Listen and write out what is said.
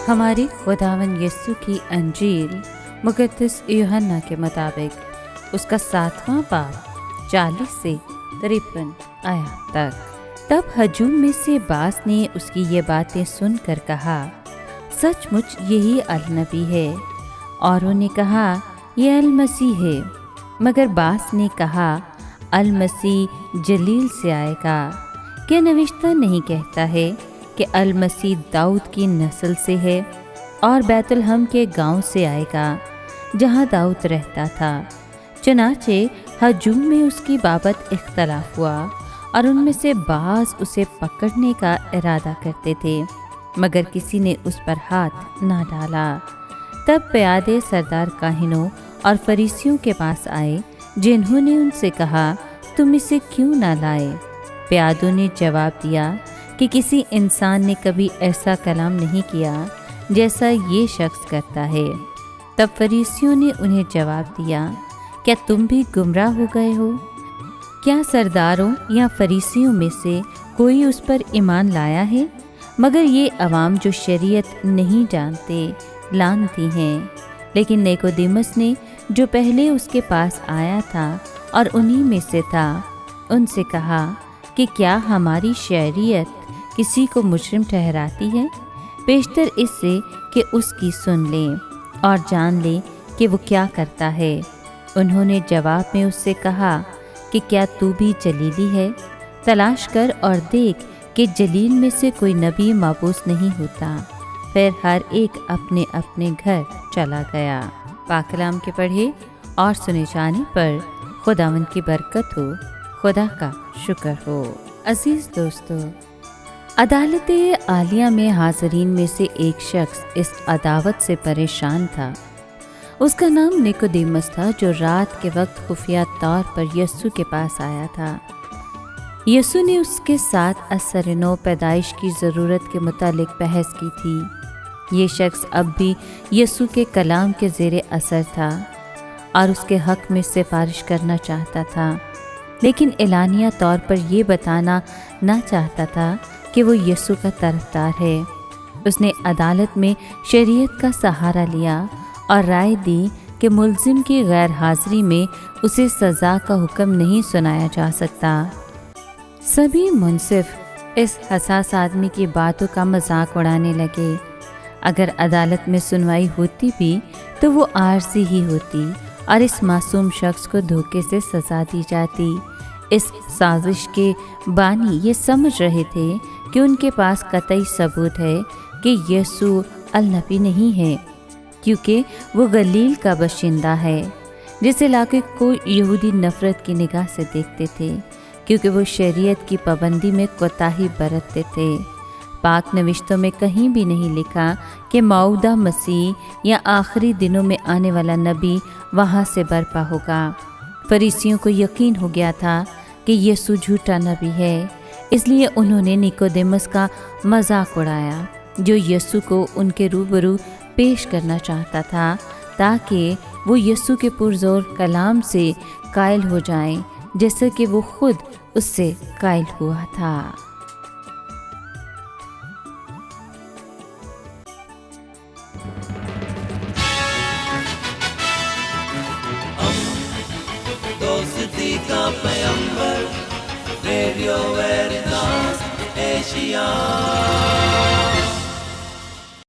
हमारे खुदावन यीशु की अंजील मुक़द्दस यूहन्ना के मुताबिक उसका 7वां बाब 40 से 53 आयत तक। तब हजूम में से बास ने उसकी ये बातें सुनकर कहा, सचमुच यही अल-नबी है। औरों ने कहा, ये अल-मसीह है। मगर बास ने कहा, अल-मसीह जलील से आएगा। क्या नविश्ता नहीं कहता है कि अल-मसीह दाऊद की नस्ल से है और बैतलहम के गांव से आएगा, जहां दाऊद रहता था। चनाचे हजूम में उसकी बाबत इख्तलाफ हुआ और उनमें से बाज़ उसे पकड़ने का इरादा करते थे, मगर किसी ने उस पर हाथ ना डाला। तब प्यादे सरदार काहिनों और फरीसियों के पास आए, जिन्होंने उनसे कहा, तुम इसे क्यों ना लाए? प्यादों ने जवाब दिया कि किसी इंसान ने कभी ऐसा कलाम नहीं किया जैसा ये शख्स करता है। तब फरीसियों ने उन्हें जवाब दिया, क्या तुम भी गुमराह हो गए हो? क्या सरदारों या फरीसियों में से कोई उस पर ईमान लाया है? मगर ये अवाम जो शरीयत नहीं जानते लानती हैं। लेकिन निकोदेमुस ने, जो पहले उसके पास आया था और उन्हीं में से था, उनसे कहा कि क्या हमारी शरीयत किसी को मुजरिम ठहराती है? पेशतर इससे कि उसकी सुन लें और जान लें कि वो क्या करता है। उन्होंने जवाब में उससे कहा कि क्या तू भी जलीली है? तलाश कर और देख कि जलील में से कोई नबी माबूस नहीं होता। फिर हर एक अपने अपने घर चला गया। पाक कलाम के पढ़े और सुने जाने पर खुदावंद की बरकत हो, खुदा का शुक्र हो। अजीज दोस्तों, अदालत आलिया में हाज़रीन में से एक शख्स इस अदावत से परेशान था। उसका नाम निकोदेमुस था, जो रात के वक्त खुफिया तौर पर यीशु के पास आया था। यीशु ने उसके साथ असर नौ पैदाइश की ज़रूरत के मुतालिक बहस की थी। ये शख्स अब भी यीशु के कलाम के ज़ेरे असर था और उसके हक़ में सिफारिश करना चाहता था, लेकिन एलानिया तौर पर यह बताना ना चाहता था कि वो यीशु का तरफदार है। उसने अदालत में शरीयत का सहारा लिया और राय दी कि मुल्ज़िम की गैर हाज़िरी में उसे सज़ा का हुक्म नहीं सुनाया जा सकता। सभी मुंसिफ इस हसास आदमी की बातों का मजाक उड़ाने लगे। अगर अदालत में सुनवाई होती भी तो वो आर्जी ही होती और इस मासूम शख्स को धोखे से सज़ा दी जाती। इस साजिश के बानी ये समझ रहे थे कि उनके पास कतई सबूत है कि यीशु अल-नबी नहीं है, क्योंकि वो गलील का बशिंदा है, जिस इलाके को यहूदी नफ़रत की निगाह से देखते थे, क्योंकि वो शरीयत की पाबंदी में कोताही बरतते थे। पाक नविश्तों में कहीं भी नहीं लिखा कि मौऊदा मसीह या आखिरी दिनों में आने वाला नबी वहाँ से बर्पा होगा। फरीसियों को यकीन हो गया था कि यीशु झूठा नबी है, इसलिए उन्होंने निकोदेमुस का मजाक उड़ाया, जो यीशु को उनके रूबरू पेश करना चाहता था, ताकि वो यीशु के पुरज़ोर कलाम से कायल हो जाएं, जैसे कि वो खुद उससे कायल हुआ था। दोस्ती का पैगंबर, रेडियो वेरितास एशिया।